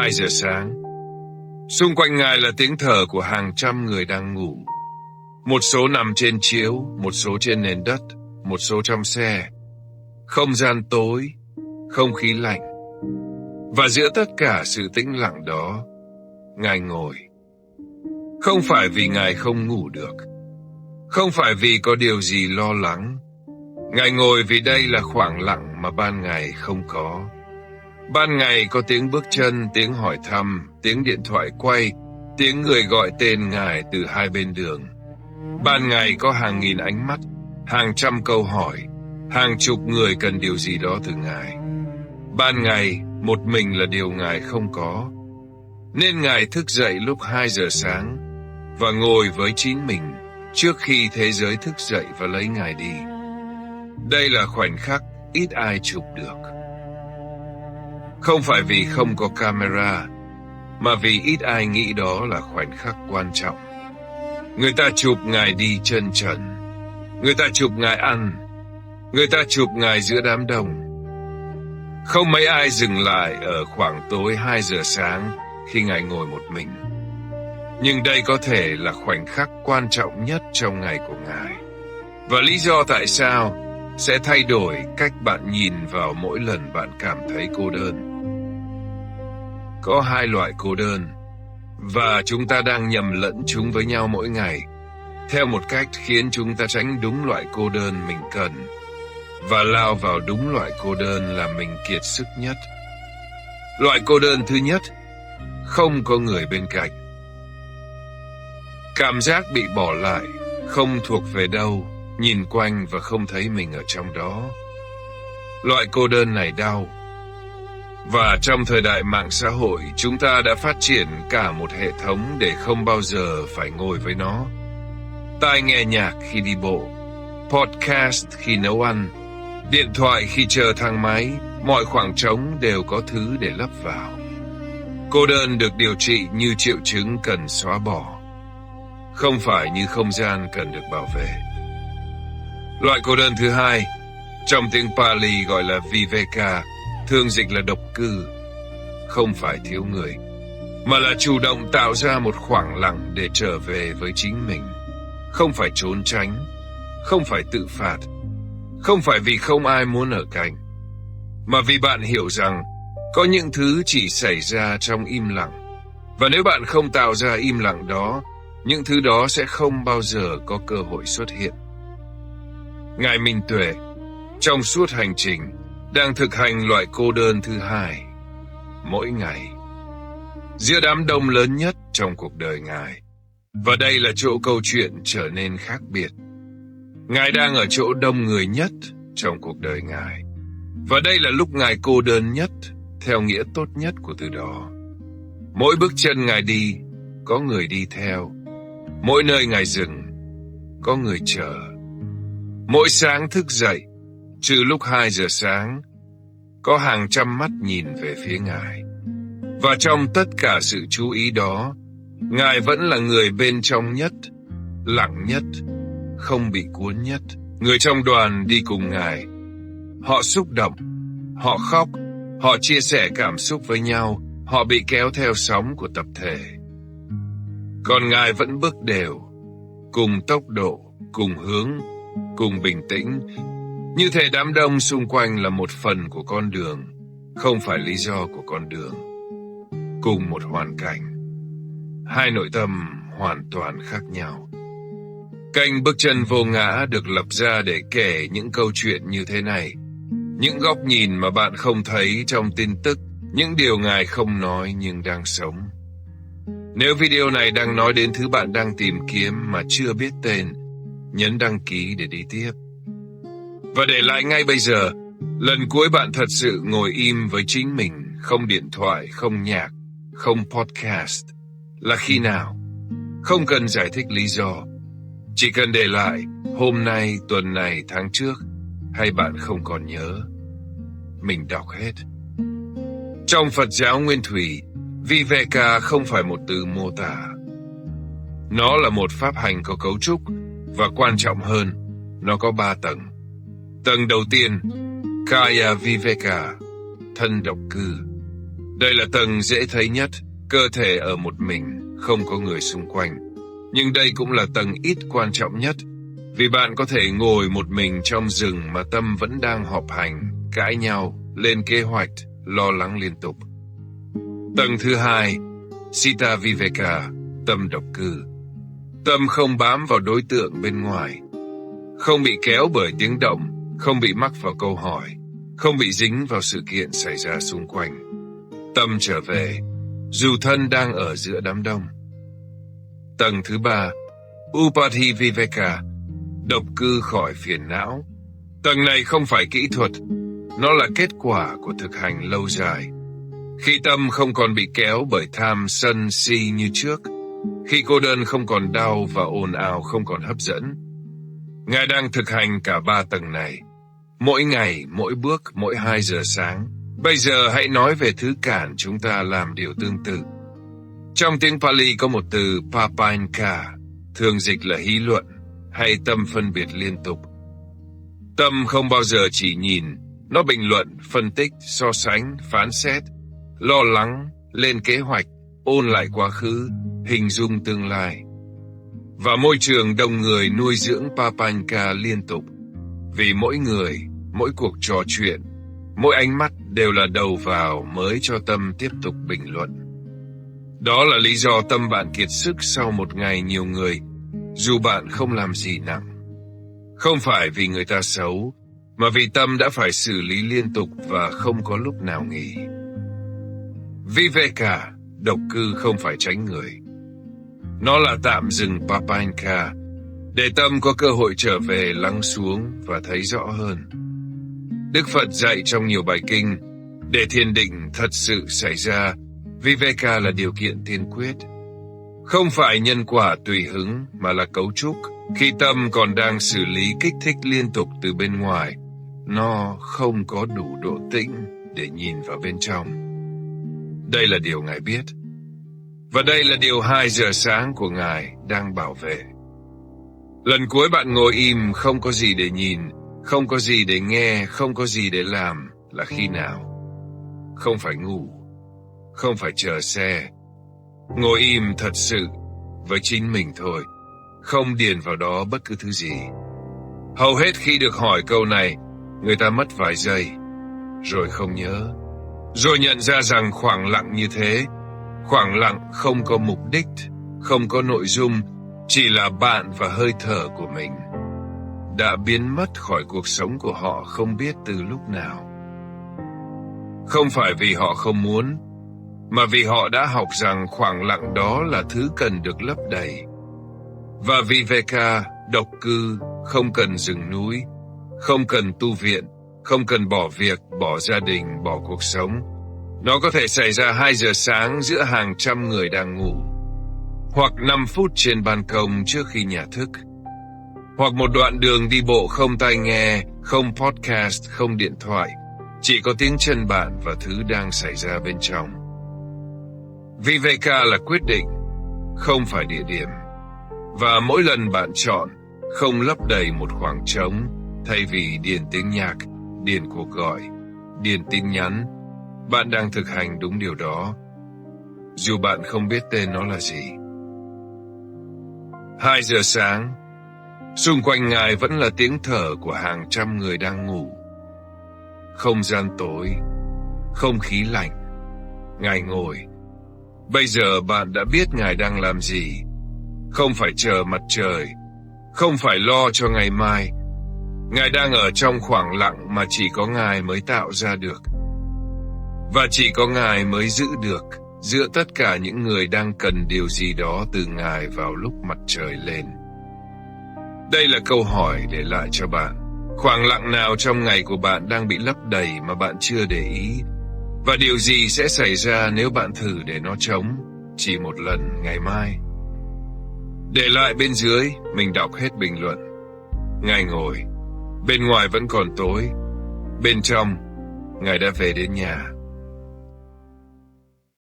2 giờ sáng. Xung quanh Ngài là tiếng thở của hàng trăm người đang ngủ. Một số nằm trên chiếu, một số trên nền đất, một số trong xe. Không gian tối, không khí lạnh. Và giữa tất cả sự tĩnh lặng đó, Ngài ngồi. Không phải vì Ngài không ngủ được, không phải vì có điều gì lo lắng. Ngài ngồi vì đây là khoảng lặng mà ban ngày không có. Ban ngày có tiếng bước chân, tiếng hỏi thăm, tiếng điện thoại quay, tiếng người gọi tên Ngài từ hai bên đường. Ban ngày có hàng nghìn ánh mắt, hàng trăm câu hỏi, hàng chục người cần điều gì đó từ Ngài. Ban ngày, một mình là điều Ngài không có. Nên Ngài thức dậy lúc 2 giờ sáng và ngồi với chính mình trước khi thế giới thức dậy và lấy Ngài đi. Đây là khoảnh khắc ít ai chụp được. Không phải vì không có camera, mà vì ít ai nghĩ đó là khoảnh khắc quan trọng. Người ta chụp Ngài đi chân trần, người ta chụp Ngài ăn, người ta chụp Ngài giữa đám đông. Không mấy ai dừng lại ở khoảng tối 2 giờ sáng khi Ngài ngồi một mình. Nhưng đây có thể là khoảnh khắc quan trọng nhất trong ngày của Ngài. Và lý do tại sao sẽ thay đổi cách bạn nhìn vào mỗi lần bạn cảm thấy cô đơn. Có 2 loại cô đơn, và chúng ta đang nhầm lẫn chúng với nhau mỗi ngày, theo một cách khiến chúng ta tránh đúng loại cô đơn mình cần, và lao vào đúng loại cô đơn là mình kiệt sức nhất. Loại cô đơn thứ nhất, không có người bên cạnh. Cảm giác bị bỏ lại, không thuộc về đâu, nhìn quanh và không thấy mình ở trong đó. Loại cô đơn này đau. Và trong thời đại mạng xã hội, chúng ta đã phát triển cả một hệ thống để không bao giờ phải ngồi với nó. Tai nghe nhạc khi đi bộ, podcast khi nấu ăn, điện thoại khi chờ thang máy, mọi khoảng trống đều có thứ để lấp vào. Cô đơn được điều trị như triệu chứng cần xóa bỏ, không phải như không gian cần được bảo vệ. Loại cô đơn thứ hai, trong tiếng Pali gọi là Viveka, thường dịch là độc cư, không phải thiếu người, mà là chủ động tạo ra một khoảng lặng để trở về với chính mình. Không phải trốn tránh, không phải tự phạt, không phải vì không ai muốn ở cạnh, mà vì bạn hiểu rằng có những thứ chỉ xảy ra trong im lặng. Và nếu bạn không tạo ra im lặng đó, những thứ đó sẽ không bao giờ có cơ hội xuất hiện. Ngài Minh Tuệ, trong suốt hành trình, đang thực hành loại cô đơn thứ hai, mỗi ngày, giữa đám đông lớn nhất trong cuộc đời Ngài. Và đây là chỗ câu chuyện trở nên khác biệt. Ngài đang ở chỗ đông người nhất trong cuộc đời Ngài. Và đây là lúc Ngài cô đơn nhất, theo nghĩa tốt nhất của từ đó. Mỗi bước chân Ngài đi, có người đi theo. Mỗi nơi Ngài dừng, có người chờ. Mỗi sáng thức dậy, trừ lúc 2 giờ sáng, có hàng trăm mắt nhìn về phía Ngài. Và trong tất cả sự chú ý đó, Ngài vẫn là người bên trong nhất, lặng nhất, không bị cuốn nhất. Người trong đoàn đi cùng Ngài. Họ xúc động, họ khóc, họ chia sẻ cảm xúc với nhau, họ bị kéo theo sóng của tập thể. Còn Ngài vẫn bước đều, cùng tốc độ, cùng hướng, cùng bình tĩnh. Như thể đám đông xung quanh là một phần của con đường, không phải lý do của con đường. Cùng một hoàn cảnh, hai nội tâm hoàn toàn khác nhau. Kênh Bước Chân Vô Ngã được lập ra để kể những câu chuyện như thế này, những góc nhìn mà bạn không thấy trong tin tức, những điều Ngài không nói nhưng đang sống. Nếu video này đang nói đến thứ bạn đang tìm kiếm mà chưa biết tên, nhấn đăng ký để đi tiếp. Và để lại ngay bây giờ, lần cuối bạn thật sự ngồi im với chính mình, không điện thoại, không nhạc, không podcast, là khi nào? Không cần giải thích lý do. Chỉ cần để lại hôm nay, tuần này, tháng trước, hay bạn không còn nhớ. Mình đọc hết. Trong Phật giáo Nguyên Thủy, Viveka không phải một từ mô tả. Nó là một pháp hành có cấu trúc, và quan trọng hơn, nó có 3 tầng. Tầng đầu tiên, Kaya Viveka, thân độc cư. Đây là tầng dễ thấy nhất, cơ thể ở một mình, không có người xung quanh. Nhưng đây cũng là tầng ít quan trọng nhất, vì bạn có thể ngồi một mình trong rừng mà tâm vẫn đang họp hành, cãi nhau, lên kế hoạch, lo lắng liên tục. Tầng thứ hai, Citta Viveka, tâm độc cư. Tâm không bám vào đối tượng bên ngoài, không bị kéo bởi tiếng động, không bị mắc vào câu hỏi, không bị dính vào sự kiện xảy ra xung quanh. Tâm trở về, dù thân đang ở giữa đám đông. Tầng thứ ba, Upadhi Viveka, độc cư khỏi phiền não. Tầng này không phải kỹ thuật, nó là kết quả của thực hành lâu dài. Khi tâm không còn bị kéo bởi tham sân si như trước, khi cô đơn không còn đau và ồn ào không còn hấp dẫn. Ngài đang thực hành cả ba tầng này, mỗi ngày, mỗi bước, mỗi 2 giờ sáng. Bây giờ hãy nói về thứ cản chúng ta làm điều tương tự. Trong tiếng Pali có một từ papanka, thường dịch là hí luận, hay tâm phân biệt liên tục. Tâm không bao giờ chỉ nhìn, nó bình luận, phân tích, so sánh, phán xét, lo lắng, lên kế hoạch, ôn lại quá khứ, hình dung tương lai. Và môi trường đông người nuôi dưỡng papanka liên tục, vì mỗi người, mỗi cuộc trò chuyện, mỗi ánh mắt đều là đầu vào mới cho tâm tiếp tục bình luận. Đó là lý do tâm bạn kiệt sức sau một ngày nhiều người, dù bạn không làm gì nặng. Không phải vì người ta xấu, mà vì tâm đã phải xử lý liên tục và không có lúc nào nghỉ. Viveka, độc cư không phải tránh người. Nó là tạm dừng papanka, để tâm có cơ hội trở về lắng xuống và thấy rõ hơn. Đức Phật dạy trong nhiều bài kinh, để thiền định thật sự xảy ra, Viveka là điều kiện tiên quyết. Không phải nhân quả tùy hứng mà là cấu trúc. Khi tâm còn đang xử lý kích thích liên tục từ bên ngoài, nó không có đủ độ tĩnh để nhìn vào bên trong. Đây là điều Ngài biết. Và đây là điều 2 giờ sáng của Ngài đang bảo vệ. Lần cuối bạn ngồi im, không có gì để nhìn, không có gì để nghe, không có gì để làm là khi nào? Không phải ngủ, không phải chờ xe. Ngồi im thật sự với chính mình thôi, không điền vào đó bất cứ thứ gì. Hầu hết khi được hỏi câu này, người ta mất vài giây, rồi không nhớ, rồi nhận ra rằng khoảng lặng như thế, khoảng lặng không có mục đích, không có nội dung, chỉ là bạn và hơi thở của mình, đã biến mất khỏi cuộc sống của họ không biết từ lúc nào. Không phải vì họ không muốn, mà vì họ đã học rằng khoảng lặng đó là thứ cần được lấp đầy. Và Viveka, độc cư, không cần rừng núi, không cần tu viện, không cần bỏ việc, bỏ gia đình, bỏ cuộc sống. Nó có thể xảy ra 2 giờ sáng giữa hàng trăm người đang ngủ, hoặc 5 phút trên ban công trước khi nhà thức, hoặc một đoạn đường đi bộ không tai nghe, không podcast, không điện thoại, chỉ có tiếng chân bạn và thứ đang xảy ra bên trong. Viveka là quyết định, không phải địa điểm. Và mỗi lần bạn chọn, không lấp đầy một khoảng trống, thay vì điền tiếng nhạc, điền cuộc gọi, điền tin nhắn, bạn đang thực hành đúng điều đó, dù bạn không biết tên nó là gì. 2 giờ sáng, xung quanh Ngài vẫn là tiếng thở của hàng trăm người đang ngủ. Không gian tối, không khí lạnh. Ngài ngồi. Bây giờ bạn đã biết Ngài đang làm gì. Không phải chờ mặt trời, không phải lo cho ngày mai. Ngài đang ở trong khoảng lặng mà chỉ có Ngài mới tạo ra được. Và chỉ có Ngài mới giữ được giữa tất cả những người đang cần điều gì đó từ Ngài vào lúc mặt trời lên. Đây là câu hỏi để lại cho bạn. Khoảng lặng nào trong ngày của bạn đang bị lấp đầy mà bạn chưa để ý? Và điều gì sẽ xảy ra nếu bạn thử để nó trống chỉ một lần ngày mai? Để lại bên dưới, mình đọc hết bình luận. Ngài ngồi, bên ngoài vẫn còn tối, bên trong, Ngài đã về đến nhà.